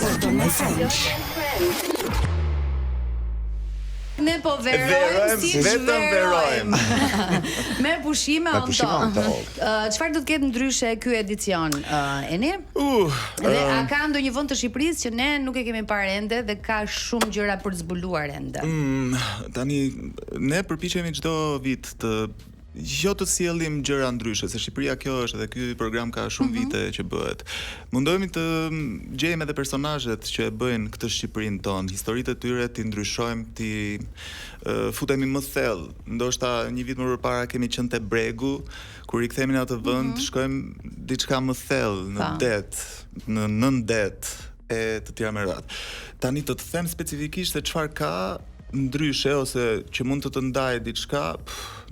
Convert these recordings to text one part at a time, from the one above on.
Jordan and Friends. Ne po verojmë si vetëm verojmë. Me pushime on top. Çfarë do të ketë ndryshe ky edicion, Eni? Dhe a ka ndonjë vend të Shqipërisë që ne nuk e kemi parë ende dhe ka shumë gjëra për të zbuluar ende? Tani ne përpiqemi çdo vit të të sjellim gjëra ndryshe, se Shqipëria kjo është dhe ky program ka shumë vite që bëhet. Mundohemi të gjejmë edhe personazhet që e bëjnë këtë Shqipërinë tonë, historitë e tyre ti ndryshojmë, ti futemi më thellë. Ndoshta një vit më përpara kemi qenë te Bregu, kur i kthehemi në atë vend, shkojmë diçka më thellë në det, në nën det e të tjera me radhë. Tani të them specifikisht se çfarë ka ndryshe ose që mund të ndaj diçka,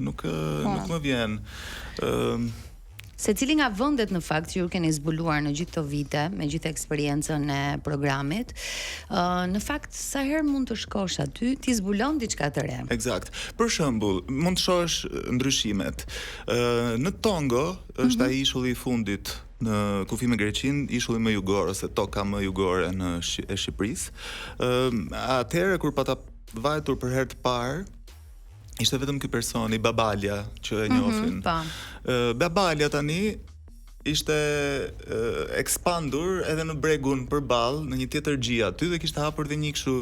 nuk më vjen. Se cili nga vendet në fakt që ju keni zbuluar në gjithë këto vite, me gjithë eksperiencën e programit, në fakt sa herë mund të shkosh aty, ti zbulon diçka të re. Eksakt. Për shembull, mund të shohësh ndryshimet. Në Tongo është ai ishulli i fundit në kufi me Greqinë, ishulli më jugor ose toka më jugore e Shqipërisë. Atëherë kur pata vajtur për herë të parë, ishte vetëm ky personi, Babalja, që e njohin. Babalja tani ishte ekspandur edhe në Bregun përballë, në një tjetër xhi aty dhe kishte hapur dhe një kështu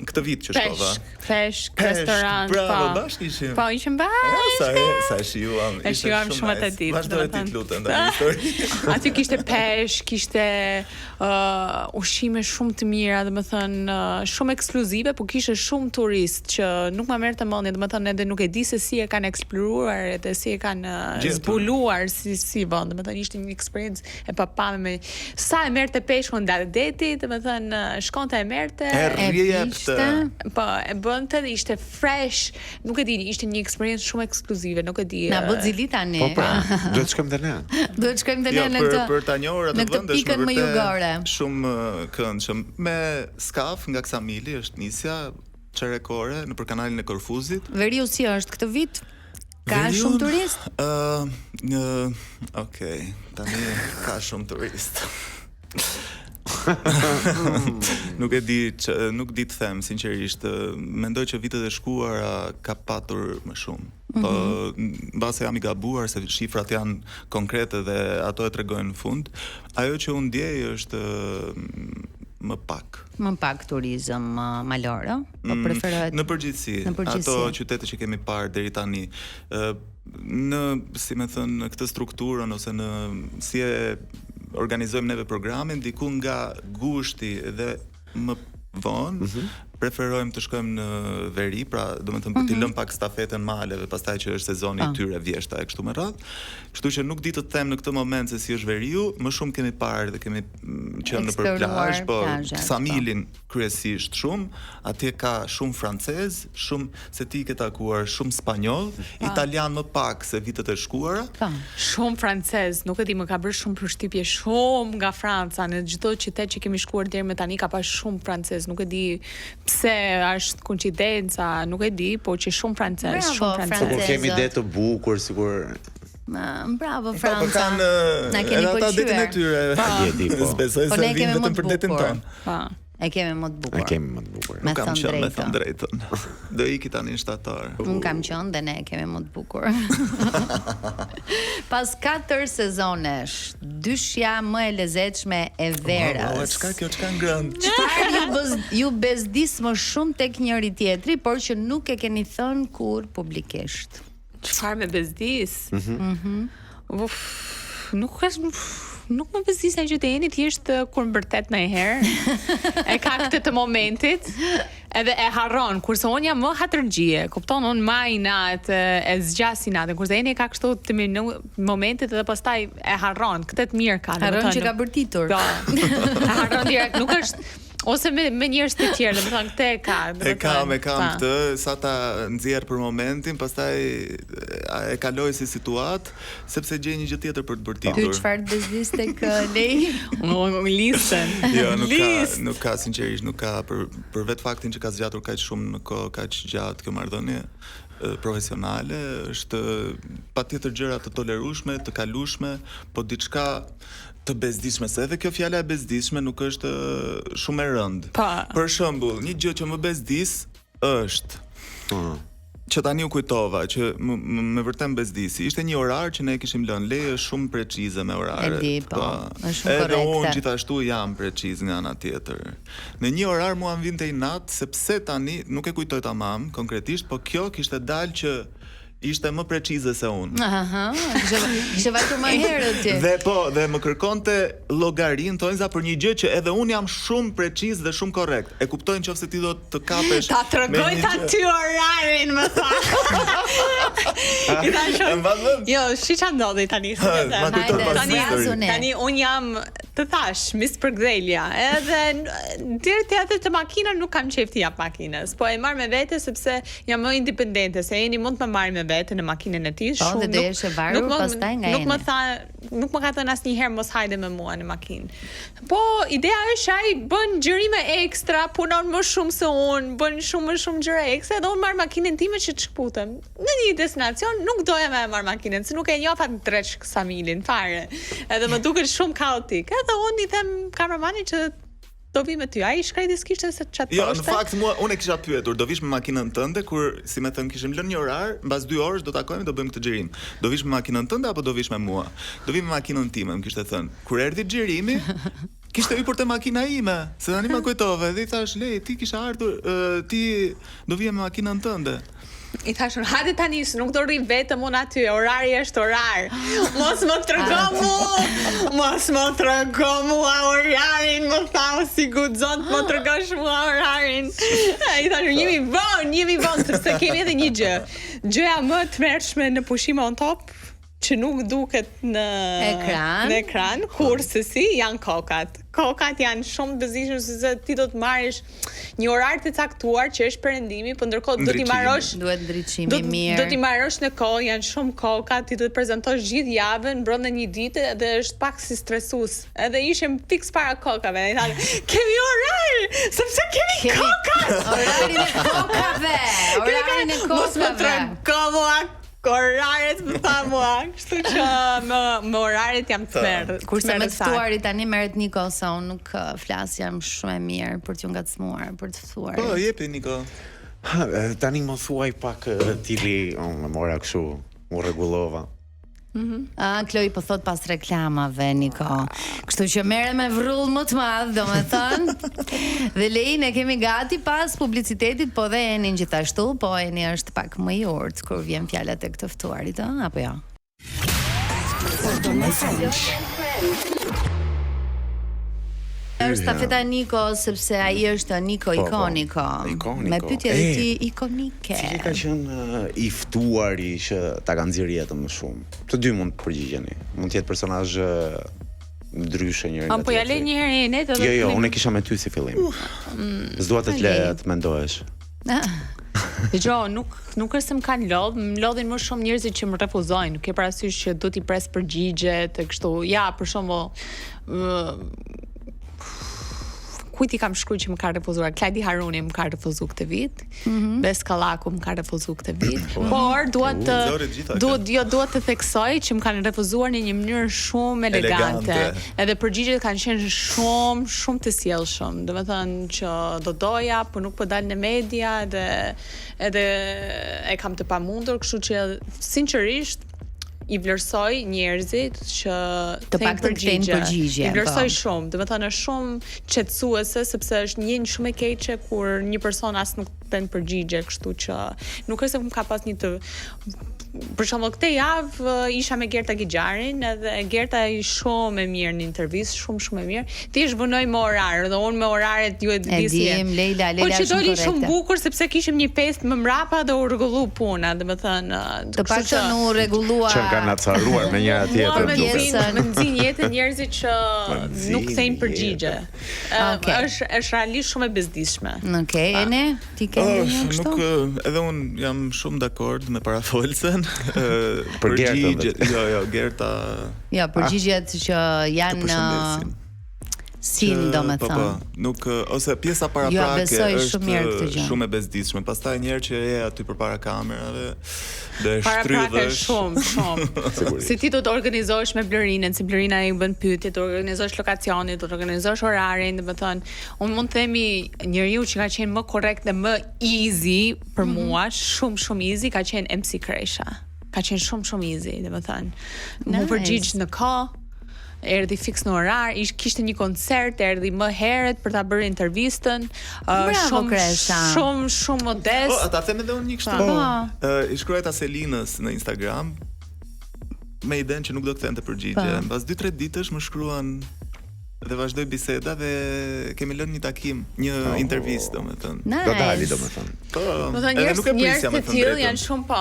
këtë vit që shkova. Peshk, restorant, bravo, bashkë ishim. Po, ishim bashkë. Sa shijuam, ishte shumë atë ditë. Vazhdoj ti lutem tani histori. Aty kishte peshk, kishte ushqime shumë të mira, domethënë shumë ekskluzive, por kishte shumë turist që nuk ma merrte mendje, domethënë edhe nuk e di se si e kanë eksploruar edhe si e kanë zbuluar si vend, domethënë ishte një eksperiencë e papame me sa e merrte peshkun ndaj detit, domethënë shkonte e merrte, po e bënte, ishte fresh, nuk e di, ishte një eksperiencë shumë ekskluzive, nuk e di. Na bë xili tani. Po pra, duhet të shkojmë te ne. Duhet të shkojmë te ne në këtë. Për ta njohur atë vend është pikën më jugore. Shumë këndshëm. Me skaf nga Ksamili është nisja çerekore nëpër kanalin e Korfuzit. Veriu si është këtë vit? Ka shumë turist? Okej, tani ka shumë turist. Nuk di të them sinqerisht, mendoj që vitet e shkuara ka patur më shumë. Po mbase jam i gabuar se shifrat janë konkrete dhe ato e tregojnë në fund. Ajo që unë ndjej është më pak turizëm malor, po preferohet në përgjithësi. Ato qytete që kemi parë deri tani në, si më thënë, në këtë strukturën ose në si e organizojmë neve programin, diku nga gushti dhe më vonë preferojmë të shkojmë në veri, pra domethënë për t'i lëmë pak stafetën maleve, pastaj që është sezoni i tyre vjeshta e kështu me radhë. Kështu që nuk di të them në këtë moment se si është veriu, më shumë kemi parë dhe kemi qenë nëpër plazh, po Ksamilin kryesisht shumë, atje ka shumë francez, shumë se ti ke takuar shumë spanjoll, italian më pak se vitet e shkuara. Shumë francez, nuk e di, më ka bërë shumë përshtypje shumë nga Franca, në çdo qytet që kemi shkuar deri më tani ka pas shumë francez, nuk e di pse është koincidenca, nuk e di, po që shumë francez, shumë francez. Po kemi det të bukur, sigur. Bravo Franca. Na keni po detin e tyre. Besoj se vin vetëm për detin ton. E kemi më të bukur. Nuk kam qenë me thënë drejtën. Do iki tani në shtator. Unë kam qenë dhe ne kemi më të bukur. Pas 4 sezonesh, dyshja më e lezetshme e verës. Çka ngrënd? Çfarë ju bezdis më shumë tek njëri tjetri, por që nuk e keni thënë kur publikisht? Çfarë me bezdis? Nuk më bezdis që të jeni thjesht kur mbërtet ndonjëherë. E ka këtë të momentit, edhe e harron, kurse unë jam më hatërgjie, kupton, unë maj natë, e zgjasi natë, kurse jeni ka kështu të momentit edhe pastaj e harron, këtë të mirë ka. Harron që ka bërtitur. E harron direkt, nuk është ose me njerëz të tjerë, domethënë këtë e ka. E kam këtë, sa ta nxjerr për momentin, pastaj e kaloj si situatë, sepse gjej një gjë tjetër për të bërtitur. Ty çfarë bezdis tek Lei? Listën. Jo, nuk ka sinqerisht, nuk ka për vetë faktin që ka zgjatur kaq shumë në kohë kaq gjatë kjo marrëdhënie profesionale, është patjetër gjëra të tolerueshme, të kalueshme, po diçka Të bezdishme, se edhe kjo fjala e bezdishme nuk është shumë e rëndë. Për shembull, një gjë që më bezdis është që tani u kujtova që me vërtet bezdisi. Ishte një orar që ne kishim lënë, leje shumë precize me orare. E di, po. Është shumë korrekte. Edhe unë gjithashtu jam preciz nga ana tjetër. Në një orar mua më vinte i nat sepse tani nuk e kujtoj tamam konkretisht, po kjo kishte dalë që ishte më precize se unë. Kishte vajtur më herët ti. Dhe më kërkonte llogarin tonza për një gjë që edhe unë jam shumë preciz dhe shumë korrekt. E kuptoj nëse ti do të kapesh. Ta tregoj ty orarin, më tha. Jo, shi ç'a ndodhi tani. Tani unë jam të thash, mis përgdhelja. Edhe deri teatrit të makinën nuk kam qejf të jap makinës, po e marr me vete sepse jam më independente, se jeni mund të më marrë me vete në makinën e tij, shumë nuk më ka thënë asnjëherë mos hajde me mua në makinë. Po ideja është ai bën xhirime ekstra, punon më shumë se unë, bën shumë më shumë gjëra ekstra, dhe unë marr makinën time që të shkputem. Në një destinacion nuk doja me marr makinën, se nuk e njoha të drejt Samilin fare. Edhe më duket shumë kaotik. Edhe unë I them kameramanit që do vi me ty. Ai shkreti s'kishte se çfarë thoshte. Jo, në fakt unë e kisha pyetur, do vish me makinën tënde kur, si më thën, kishim lënë një orar, mbas 2 orësh do takojmë, do bëjmë këtë xhirim. Do vish me makinën tënde apo do vish me mua? Do vi me makinën time, më kishte thënë. Kur erdhi xhirimi, kishte hyrë te makina ime, se tani më kujtove, dhe I thash, "Lej, ti kisha ardhur, ti do vije me makinën tënde." I thashun, hajde tani, nuk do rri vetëm unë aty, orari është orar. Mos më trego mua orarin, më thau si guxon të më tregosh mua orarin. I thashun, jemi vonë, sepse kemi edhe një gjë. Gjëja më të tmerrshme në pushime on top, që nuk duket në ekran, kurse si janë kokat. Kokat janë shumë të bezishme se ti do të marrësh një orar të caktuar që është perëndimi, por ndërkohë do t'i marrësh duhet ndriçimi mirë. Do t'i marrësh në kohë, janë shumë koka, ti do të prezantosh gjithë javën brenda një dite dhe është pak si stresues. Edhe ishim fiks para kokave. I thanë, "Kemi orar, sepse kemi kokat." Orarin e kokave. Orarin e kokave. Mos më trego mua oraret më tha mua, kështu që më oraret jam të merr. Kurse me të ftuarit tani merret Niko, sa unë nuk flas, jam shumë e mirë për t'ju ngacmuar, për të ftuar. Po, jepi Niko. Tani më thuaj pak tili, më mora kështu, u rregullova. Kloj po thot pas reklamave, Niko. Kështu që merre me vrull më të madh, domethënë. Dhe Lein e kemi gati pas publicitetit, po dhe Enin gjithashtu, po Eni është pak më I urtë kur vjen fjala tek të ftuarit, apo jo? Është stafeta Niko, sepse ai është Niko ikoniko. Me pyetje dhe ti ikonike. Cili ka qenë I ftuari që ta ka nxjerrë jetën më shumë? Të dy mund të përgjigjeni. Mund të jetë personazh ndryshe njëri nga tjetri. Po ja le një herë Enet edhe. Jo, unë e kisha me ty si fillim. S'dua të le të mendohesh. Dgjoj, nuk është se më kanë më lodhin më shumë njerëzit që më refuzojnë, nuk e parasysh që do t'i pres përgjigjet e kështu. Ja, për shembull, kujt I kam shkruar që më ka refuzuar? Kladi Haruni më ka refuzuar këtë vit. Bes Kallaku më ka refuzuar këtë vit. Por duhet të theksoj që më kanë refuzuar në një mënyrë shumë elegante. Edhe përgjigjet kanë qenë shumë të sjellshëm. Domethënë që do doja, por nuk po dal në media edhe e kam të pamundur, kështu që sinqerisht I vlerësoj njerëzit që të paktën kthejnë përgjigje. I vlerësoj shumë, domethënë është shumë qetësuese sepse është një shumë e keqe kur një person as nuk bën përgjigje, kështu që nuk është se më ka pas një të për shembull këtë javë isha me Gerta Gixharin, edhe Gerta I shumë e mirë në intervistë, shumë e mirë. Thjesht vënoj me orar, dhe unë me oraret ju e di si. E dim, Leila po që doli shumë bukur sepse kishim një festë më mbrapa dhe u rregullu puna, domethënë të paktën u rregullua. Që kanë acaruar me njëra tjetrën. Më nxin jetën njerëzit që nuk thejnë përgjigje. Është realisht shumë e bezdishme. Okej, Ene, ti ke ndonjë kështu? Nuk, edhe unë jam shumë dakord me parafolsen. Për Gerta. Jo, Gerta. Jo, përgjigjet që janë sin domethënë. Po, nuk ose pjesa paraprake është shumë e bezdisshme. Pastaj një herë që je aty përpara kamerave dhe shtrydhesh shumë. Si ti do të organizohesh me Blerinën, si Blerina i bën pyetje, të organizosh lokacionin, të organizosh orarin, domethënë, unë mund të themi njeriu që ka qenë më korrekt dhe më easy për mua, shumë easy ka qenë MC Kresha. Ka qenë shumë easy, domethënë. Mu përgjigj në kohë, erdhi fiks në orar, kishte një koncert, erdhi më herët për ta bërë intervistën. Shumë modest. Ata them edhe unë një kështu. I shkruajta Selinës në Instagram me idenë që nuk do të kthente përgjigje. Mbas 2-3 ditësh më shkruan dhe vazhdoi biseda dhe kemi lënë një takim, një intervistë, domethënë. Do dali domethënë. Po. Njerëz të tillë janë shumë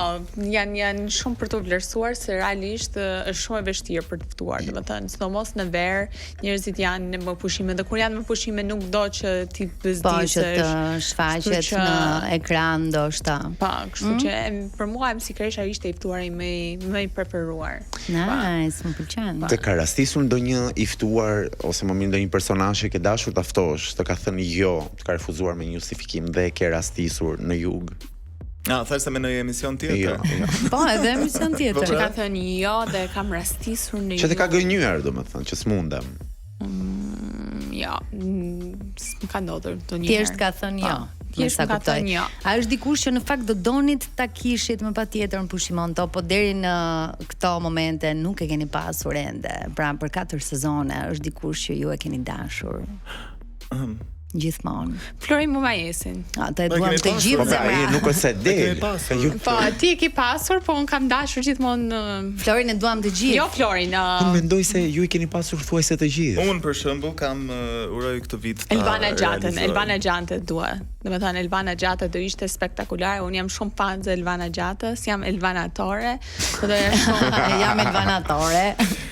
janë shumë për të vlerësuar se realisht është shumë e vështirë për të ftuar, domethënë, sidomos në verë, njerëzit janë më pushime dhe kur janë më pushime nuk do që ti bezdisesh. Po, që të shfaqet në ekran ndoshta. Po, kështu që për mua MC Kresha ishte i ftuari më i preferuar. Nice, më pëlqen. Të ka rastisur ndonjë i ftuar ose më mirë ndonjë personazh që ke dashur ta ftosh, të ka thënë jo, të ka refuzuar me një justifikim dhe ke rastisur në jug? Thash se me në emision tjetër. Jo. Po, edhe emision tjetër. Që ka thënë jo dhe kam rastisur në jug. Që të ka gënjur, domethënë, që s'mundem. Jo, s'm ka ndodhur ndonjëherë. Thjesht ka thënë jo. Thjesht ka thënë jo. A është dikush që në fakt do donit ta kishit më patjetër në Pushimon Top, po deri në këto momente nuk e keni pasur ende. Pra për 4 sezone është dikush që ju e keni dashur. Gjithmonë. Flori më majesin. Ata e duam të gjithë zemra. Ai nuk është se del. Po, ti e ke pasur, po unë kam dashur gjithmonë Florin e duam të gjithë. Jo Florin. Unë mendoj se ju i keni pasur thuajse të gjithë. Unë për shembull kam uroj këtë vit ta Elvana Gjante dua. Domethënë Elvana Gjate do ishte spektakolare. Unë jam shumë fan e Elvana Gjatës, jam Elvanatore. Jam Elvanatore.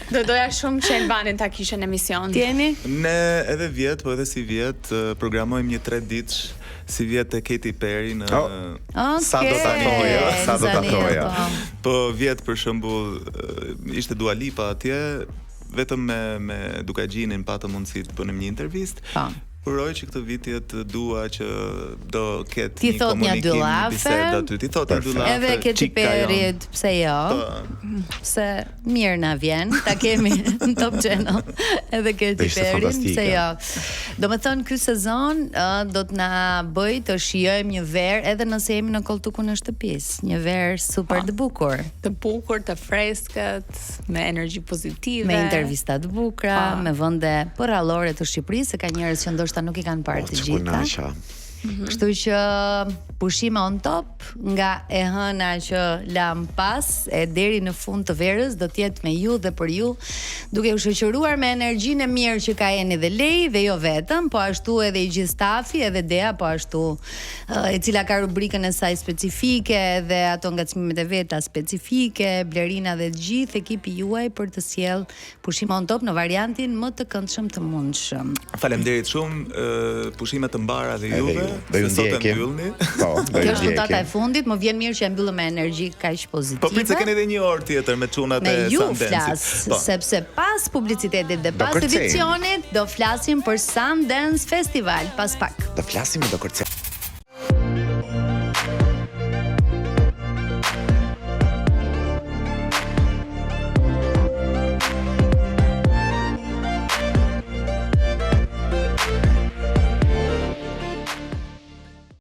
Do doja shumë që Elvanin ta kishe në emision. Tieni? Ne edhe vjet, po edhe si vjet programojmë një 3 ditësh si vjet e Katy Perry në Sa do ta thoja. Po vjet për shembull ishte Dua Lipa atje, vetëm me Dukagjinin patëm mundësi të bënim një intervistë. Uroj që këtë vit jetë dua që do ketë një komunikim, një bisedë aty. Ti thot një dy lafe. Edhe Katy Perryt, pse jo? Se mirë na vjen, ta kemi në Top Channel. Edhe Katy Perryt, pse jo? Domethënë ky sezon do të na bëj të shijojmë një verë edhe nëse jemi në koltukun e shtëpisë, një verë super të bukur. Të bukur, të freskët, me energji pozitive, me intervista të bukura, me vende porallore të Shqipërisë, se ka njerëz që ndoshta nuk i kanë parë të gjitha. Kështu që Pushime on Top nga e hëna që lam pas e deri në fund të verës do të jetë me ju dhe për ju, duke u shoqëruar me energjinë e mirë që ka Eni dhe Lej dhe jo vetëm, po ashtu edhe i gjithë stafi, edhe Dea, po ashtu e cila ka rubrikën e saj specifike dhe ato ngacmimet e veta specifike, Blerina dhe të gjithë ekipi juaj për të sjell Pushime on Top në variantin më të këndshëm të mundshëm. Faleminderit shumë, pushime të mbara dhe juve. Do ju ndjekim. Po, kjo është punta e fundit, më vjen mirë që e mbyllëm me energji kaq pozitive. Po prit se keni edhe një orë tjetër me çunat e Sundance. Sepse pas publicitetit dhe pas edicionit do flasim për Sundance Festival pas pak. Do flasim me do kërcen.